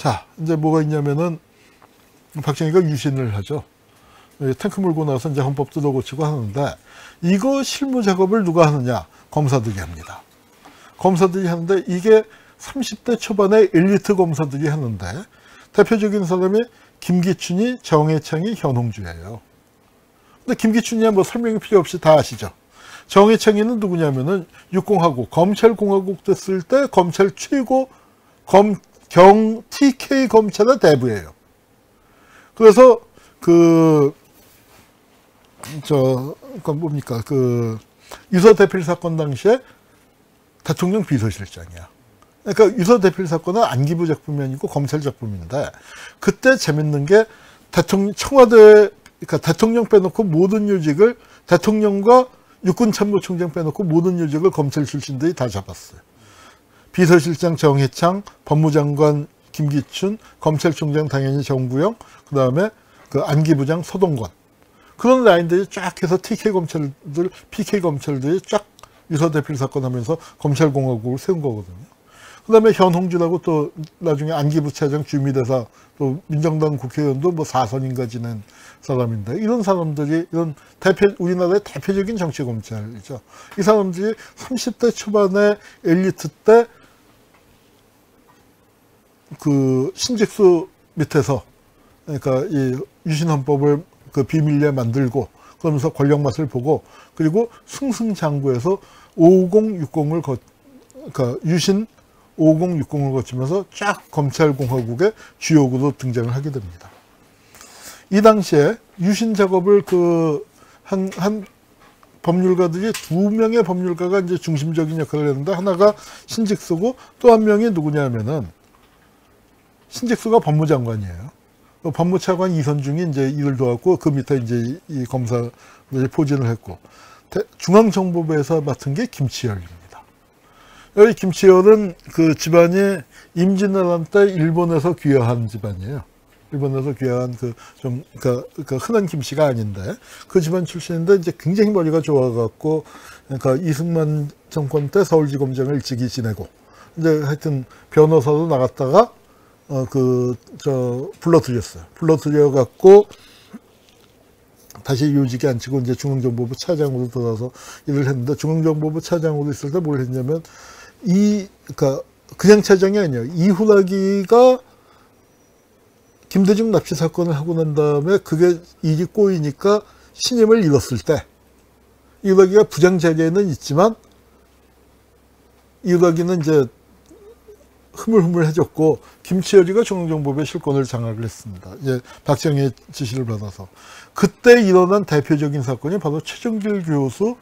자, 이제 뭐가 있냐면은 박정희가 유신을 하죠. 탱크 몰고 나서 이제 헌법 뜯어 고치고 하는데, 이거 실무 작업을 누가 하느냐? 검사들이 합니다. 검사들이 하는데, 이게 30대 초반의 엘리트 검사들이 하는데, 대표적인 사람이 김기춘이, 정해창이, 현홍주예요. 근데 김기춘이야 뭐 설명이 필요 없이 다 아시죠. 정해창이는 누구냐면은 육공화국, 검찰공화국 됐을 때 검찰 최고 TK 검찰의 대부예요. 그래서 뭡니까, 유서 대필 사건 당시에 대통령 비서실장이야. 그러니까 유서 대필 사건은 안기부 작품이 아니고 검찰 작품인데, 그때 재밌는 게 청와대, 그러니까 대통령 빼놓고 모든 요직을, 대통령과 육군참모총장 빼놓고 모든 요직을 검찰 출신들이 다 잡았어요. 비서실장 정해창, 법무장관 김기춘, 검찰총장 당연히 정구영, 그 다음에 안기부장 서동건. 그런 라인들이 쫙 해서 TK 검찰들, PK 검찰들이 쫙 유서 대필 사건 하면서 검찰공화국을 세운 거거든요. 그 다음에 현홍주라고 또 나중에 안기부차장 주미대사, 또 민정당 국회의원도 뭐 4선인가 지낸 사람인데, 이런 사람들이, 우리나라의 대표적인 정치검찰이죠. 이 사람들이 30대 초반의 엘리트 때 신직수 밑에서, 그러니까 이 유신헌법을 비밀리에 만들고, 그러면서 권력 맛을 보고, 그리고 승승장구해서 5060을 그러니까 유신 5060을 거치면서 쫙 검찰공화국의 주역으로 등장을 하게 됩니다. 이 당시에 유신 작업을 한 법률가들이 2명의 법률가가 이제 중심적인 역할을 했는데, 하나가 신직수고 또 한 명이 누구냐면은, 신직수가 법무장관이에요. 법무차관 이선중이 이제 일을 도왔고, 그 밑에 이제 이 검사를 포진을 했고, 중앙정보부에서 맡은 게 김치열입니다. 여기 김치열은 집안이 임진왜란 때 일본에서 귀화한 집안이에요. 일본에서 귀화한 그러니까 흔한 김씨가 아닌데, 그 집안 출신인데, 이제 굉장히 머리가 좋아갖고, 그러니까 이승만 정권 때 서울지검장을 일찍이 지내고, 이제 하여튼 변호사로 나갔다가, 불러들였어요. 불러들여갖고, 다시 요직에 앉히고 이제 중앙정보부 차장으로 들어와서 일을 했는데, 중앙정보부 차장으로 있을 때 뭘 했냐면, 그냥 차장이 아니에요. 이후라기가 김대중 납치 사건을 하고 난 다음에 그게 일이 꼬이니까 신임을 잃었을 때, 이후라기가 부장 자리에는 있지만, 이후라기는 이제 흐물흐물해졌고, 김치열이가 중앙정보부의 실권을 장악을 했습니다. 이제 박정희의 지시를 받아서. 그때 일어난 대표적인 사건이 바로 최정길 교수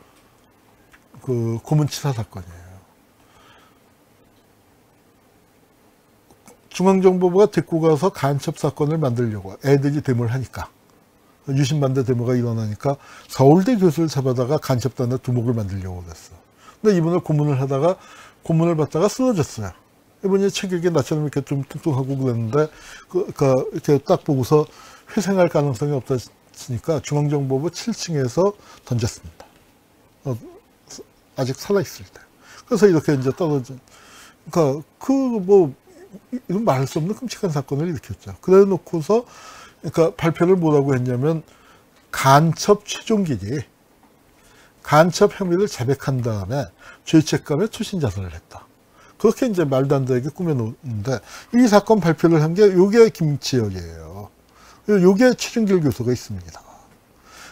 고문치사 사건이에요. 중앙정보부가 데리고 가서 간첩 사건을 만들려고, 애들이 데모를 하니까, 유신반대 데모가 일어나니까 서울대 교수를 잡아다가 간첩단의 두목을 만들려고 그랬어. 근데 이분을 고문을 받다가 쓰러졌어요. 이분이 체격이 나처럼 이렇게 좀 뚱뚱하고 그랬는데, 이렇게 딱 보고서 회생할 가능성이 없었으니까 중앙정보부 7층에서 던졌습니다. 아직 살아있을 때. 그래서 이렇게 이제 떨어진, 이건 말할 수 없는 끔찍한 사건을 일으켰죠. 그래 놓고서, 그러니까 발표를 뭐라고 했냐면, 간첩 최종길이 간첩 혐의를 자백한 다음에 죄책감에 투신자살을 했다. 그렇게 이제 말도 안 되게 꾸며놓는데, 이 사건 발표를 한 게 요게 김치열이에요. 요게 최정길 교수가 있습니다.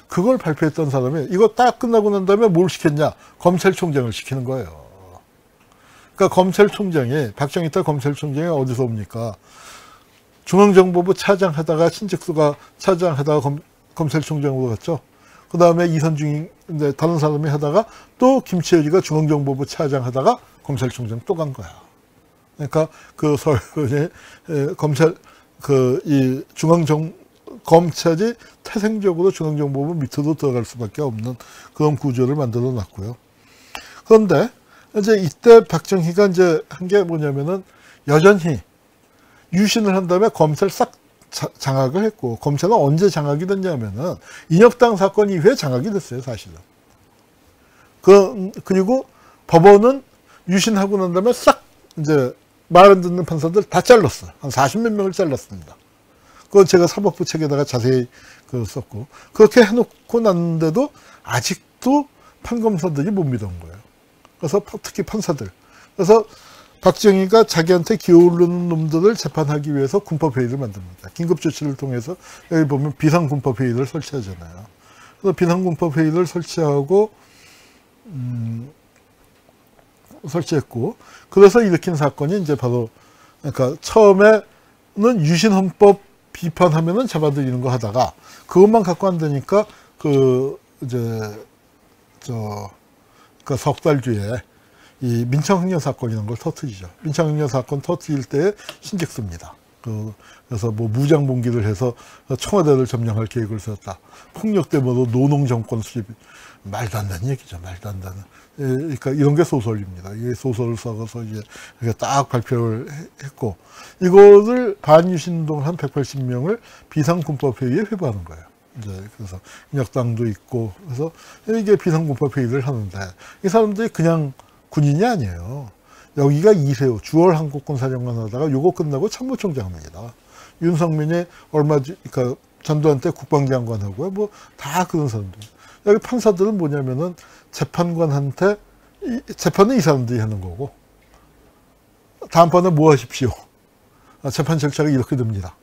그걸 발표했던 사람이, 이거 딱 끝나고 난 다음에 뭘 시켰냐? 검찰총장을 시키는 거예요. 그러니까 검찰총장이, 박정희 때 검찰총장이 어디서 옵니까? 중앙정보부 차장 하다가 신직수가 차장 하다가 검찰총장으로 갔죠. 그 다음에 이선중이, 다른 사람이 하다가 또 김치열이가 중앙정보부 차장 하다가 검찰총장 또 간 거야. 그러니까 서울의 검찰이 태생적으로 중앙정보부 밑으로 들어갈 수밖에 없는 그런 구조를 만들어 놨고요. 그런데 이제 이때 박정희가 이제 한 게 뭐냐면은, 여전히 유신을 한 다음에 검찰 싹 장악을 했고, 검찰은 언제 장악이 됐냐면은 인혁당 사건 이후에 장악이 됐어요, 사실은. 그리고 법원은 유신하고 난 다음에 싹 이제 말 안 듣는 판사들 다 잘랐어. 한 40몇 명을 잘랐습니다. 그건 제가 사법부 책에다가 자세히 썼고, 그렇게 해놓고 났는데도 아직도 판검사들이 못 믿은 거예요. 그래서 특히 판사들. 그래서 박정희가 자기한테 기어오르는 놈들을 재판하기 위해서 군법회의를 만듭니다. 긴급조치를 통해서 여기 보면 비상군법회의를 설치하잖아요. 그래서 비상군법회의를 설치하고 설치했고, 그래서 일으킨 사건이 이제 바로, 그러니까 처음에는 유신헌법 비판하면은 잡아들이는 거 하다가 그것만 갖고 안 되니까 그 석 달 뒤에 이 민청학녀 사건이라는 걸 터뜨리죠. 민청학녀 사건 터뜨릴 때 신직수입니다. 그래서 뭐 무장봉기를 해서 청와대를 점령할 계획을 세웠다. 폭력대모로 노농정권 수립. 말도 안 되는 얘기죠. 말도 안 되는. 그러니까 이런 게 소설입니다. 이 소설을 써서 이제 딱 발표를 했고, 이거를 반유신운동을 한 180명을 비상군법회의에 회부하는 거예요. 이제 그래서 인혁당도 있고, 그래서 이게 비상군법회의를 하는데, 이 사람들이 그냥 군인이 아니에요. 여기가 이세호 주월 한국군사령관 하다가 요거 끝나고 참모총장입니다. 윤석민이 그러니까 전두환 때 국방장관하고요. 뭐 다 그런 사람들. 여기 판사들은 뭐냐면은 재판관한테 재판은 이 사람들이 하는 거고, 다음번에 뭐 하십시오. 재판 절차가 이렇게 됩니다.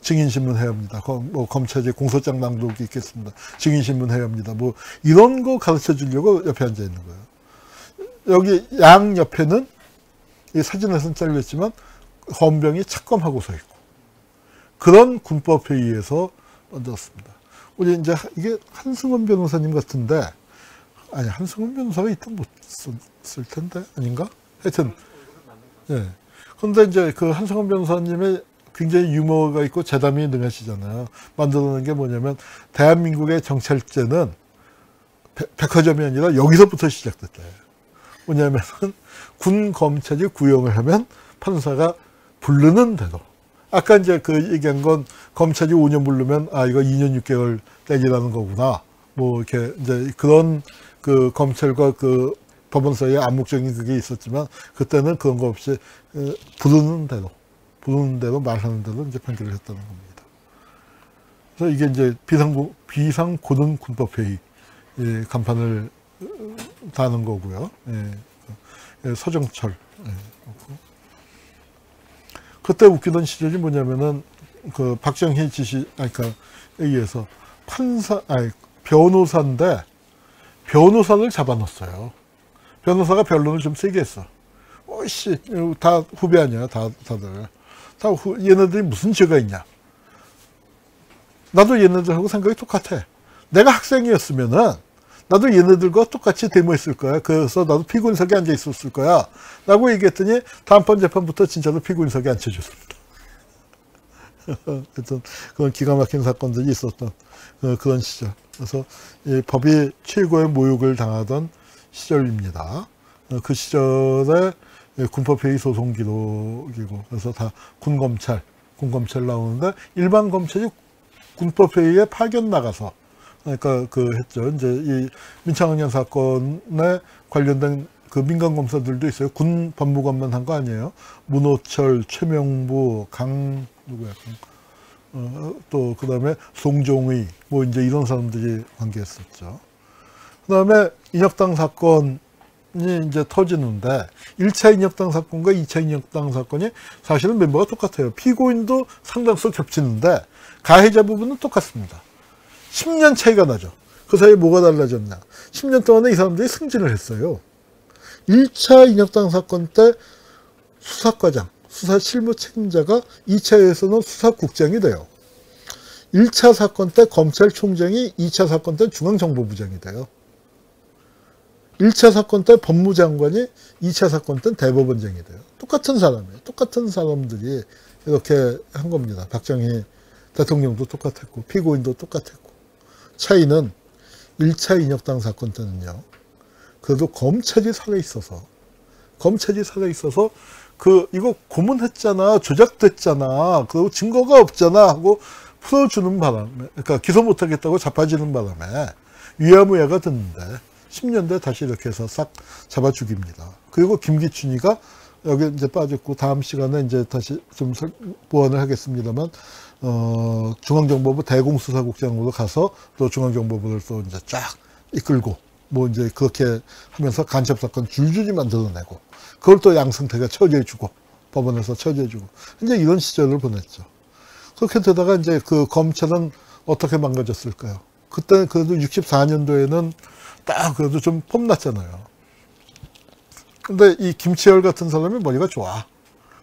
증인신문 해야 합니다. 검찰에 공소장 낭독이 있겠습니다. 증인신문 해야 합니다. 뭐 이런 거 가르쳐 주려고 옆에 앉아 있는 거예요. 여기 양 옆에는 이 사진에서는 잘렸지만 헌병이 착검하고 서 있고, 그런 군법회의에서 만들었습니다. 우리 이제 이게 한승원 변호사님 같은데, 아니 한승원 변호사가 이때 못 썼을 텐데 아닌가? 하여튼 예. 그런데 이제 그 한승원 변호사님의 굉장히 유머가 있고 재담이 능하시잖아요. 만들어낸 게 뭐냐면, 대한민국의 정찰제는 백화점이 아니라 여기서부터 시작됐대요. 뭐냐면 군 검찰이 구형을 하면 판사가 부르는 대로, 아까 이제 그 얘기한 건 검찰이 5년 부르면 이거 2년 6개월 때리라는 거구나. 뭐 이렇게 이제 그런 그 검찰과 그 법원 사이에 암묵적인 그게 있었지만, 그때는 그런 거 없이 부르는 대로 말하는 대로 이제 판결을 했다는 겁니다. 그래서 이게 이제 비상고등군법회의 간판을 다는 거고요. 서정철. 그때 웃기던 시절이 뭐냐면은 그 박정희 지시, 그러니까 의해서 변호사인데 변호사를 잡아놨어요. 변호사가 변론을 좀 세게 했어. 씨, 다 후배 아니야, 다들. 얘네들이 무슨 죄가 있냐. 나도 얘네들하고 생각이 똑같아. 내가 학생이었으면은 나도 얘네들과 똑같이 데모했을 거야. 그래서 나도 피고인석에 앉아 있었을 거야. 라고 얘기했더니 다음번 재판부터 진짜로 피고인석에 앉혀줬습니다. 하여튼 그런 기가 막힌 사건들이 있었던 그런 시절. 그래서 이 법이 최고의 모욕을 당하던 시절입니다. 그 시절에 군법회의 소송 기록이고, 그래서 다 군검찰 나오는데, 일반 검찰이 군법회의에 파견 나가서, 그러니까 했죠. 이제 이 민청학년 사건에 관련된 그 민간 검사들도 있어요. 군 법무관만 한 거 아니에요. 문호철, 최명부, 또 그다음에 송종의, 뭐 이제 이런 사람들이 관계했었죠. 그다음에 인혁당 사건이 이제 터지는데, 1차 인혁당 사건과 2차 인혁당 사건이 사실은 멤버가 똑같아요. 피고인도 상당수 겹치는데 가해자 부분은 똑같습니다. 10년 차이가 나죠. 그 사이에 뭐가 달라졌냐. 10년 동안에 이 사람들이 승진을 했어요. 1차 인혁당 사건 때 수사과장, 수사 실무 책임자가 2차에서는 수사국장이 돼요. 1차 사건 때 검찰총장이 2차 사건 때 중앙정보부장이 돼요. 1차 사건 때 법무장관이 2차 사건 때 대법원장이 돼요. 똑같은 사람이에요. 똑같은 사람들이 이렇게 한 겁니다. 박정희 대통령도 똑같았고 피고인도 똑같았고, 차이는 1차 인혁당 사건 때는요, 그래도 검찰이 살아있어서 이거 고문했잖아, 조작됐잖아, 그리고 증거가 없잖아 하고 풀어주는 바람에, 그러니까 기소 못하겠다고 자빠지는 바람에 위야무야가 됐는데 10년대 다시 이렇게 해서 싹 잡아 죽입니다. 그리고 김기춘이가 여기 이제 빠졌고, 다음 시간에 이제 다시 좀 보완을 하겠습니다만, 중앙정보부 대공수사국장으로 가서 또 중앙정보부를 또 이제 쫙 이끌고, 뭐 이제 그렇게 하면서 간첩사건 줄줄이 만들어내고, 그걸 또 양승태가 처리해주고, 법원에서 처리해주고, 이제 이런 시절을 보냈죠. 그렇게 되다가 이제 그 검찰은 어떻게 망가졌을까요? 그때 그래도 64년도에는 딱 그래도 좀 폼났잖아요. 근데 이 김치열 같은 사람이 머리가 좋아.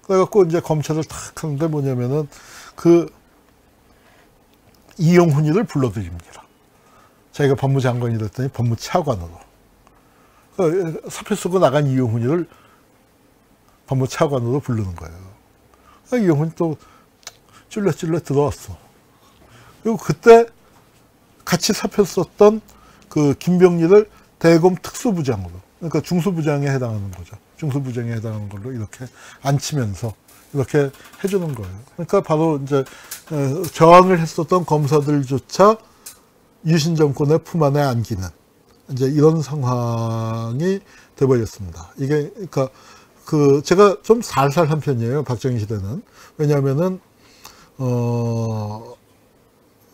그래갖고 이제 검찰을 탁 하는데 뭐냐면은 그 이용훈이를 불러들입니다. 자기가 법무장관이 됐더니 법무차관으로. 사표 쓰고 나간 이용훈이를 법무차관으로 부르는 거예요. 이용훈이 또 찔레찔레 들어왔어. 그리고 그때 같이 사표 썼던 그 김병리를 대검 특수부장으로, 그러니까 중수부장에 해당하는 거죠. 중수부장에 해당하는 걸로 이렇게 앉히면서 이렇게 해주는 거예요. 그러니까 바로 이제 저항을 했었던 검사들조차 유신 정권의 품 안에 안기는 이제 이런 상황이 돼버렸습니다. 이게 그러니까 그 제가 좀 살살한 편이에요. 박정희 시대는. 왜냐하면은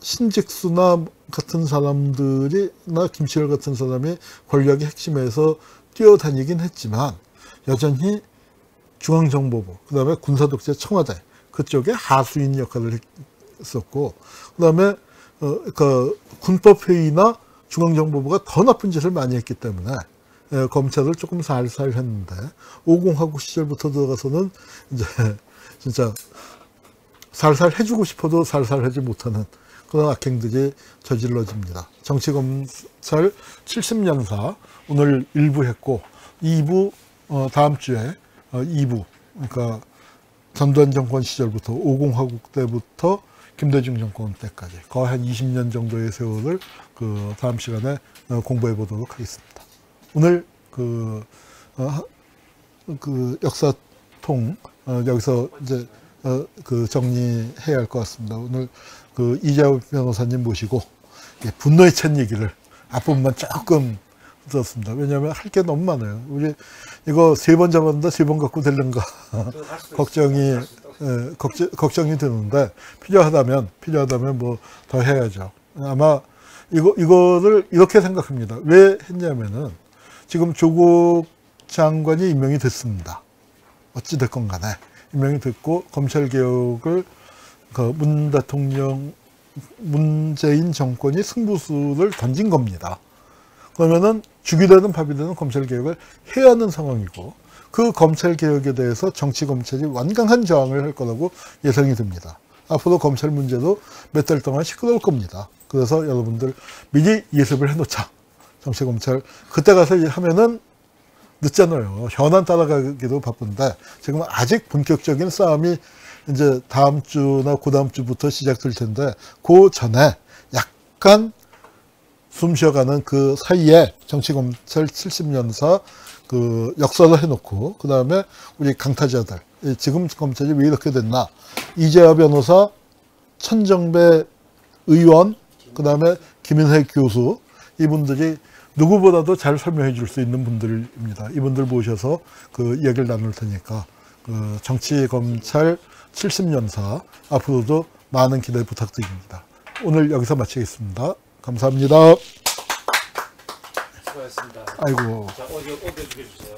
신직수나 같은 사람들이나 김치열 같은 사람이 권력의 핵심에서 뛰어다니긴 했지만 여전히 중앙정보부, 그 다음에 군사독재 청와대 그쪽에 하수인 역할을 했었고, 그 다음에 그 군법회의나 중앙정보부가 더 나쁜 짓을 많이 했기 때문에 검찰을 조금 살살 했는데, 오공화국 시절부터 들어가서는 이제 진짜 살살 해주고 싶어도 살살 하지 못하는 그런 악행들이 저질러집니다. 정치검찰 70년사 오늘 1부 했고 2부 다음 주에 2부, 그러니까 전두환 정권 시절부터 오공화국 때부터 김대중 정권 때까지 거의 한 20년 정도의 세월을 그 다음 시간에 공부해 보도록 하겠습니다. 오늘 그 역사통 여기서 이제 그 정리해야 할 것 같습니다. 오늘 그 이재호 변호사님 모시고 분노에 찬 얘기를 앞부분만 조금 들었습니다. 왜냐하면 할 게 너무 많아요. 우리 이거 3번 잡았는데 3번 갖고 될는가 걱정이 드는데, 필요하다면 뭐 더 해야죠. 아마 이거를 이렇게 생각합니다. 왜 했냐면은 지금 조국 장관이 임명이 됐습니다. 어찌 됐건 간에 임명이 됐고 검찰개혁을 그 문재인 정권이 승부수를 던진 겁니다. 그러면은 죽이 되든 밥이 되든 검찰개혁을 해야 하는 상황이고, 그 검찰개혁에 대해서 정치검찰이 완강한 저항을 할 거라고 예상이 됩니다. 앞으로 검찰 문제도 몇 달 동안 시끄러울 겁니다. 그래서 여러분들 미리 예습을 해놓자. 정치검찰 그때 가서 하면은 늦잖아요. 현안 따라가기도 바쁜데 지금 아직 본격적인 싸움이 이제 다음 주나 그 다음 주부터 시작될 텐데, 그 전에 약간 숨 쉬어가는 그 사이에 정치검찰 70년사 그 역사를 해놓고, 그 다음에 우리 강타자들, 지금 검찰이 왜 이렇게 됐나, 이재화 변호사, 천정배 의원, 그 다음에 김인혜 교수, 이분들이 누구보다도 잘 설명해 줄 수 있는 분들입니다. 이분들 모셔서 그 이야기를 나눌 테니까 그 정치검찰 70년사 앞으로도 많은 기대 부탁드립니다. 오늘 여기서 마치겠습니다. 감사합니다. 수고하셨습니다. 아이고. 자, 오디오 주세요.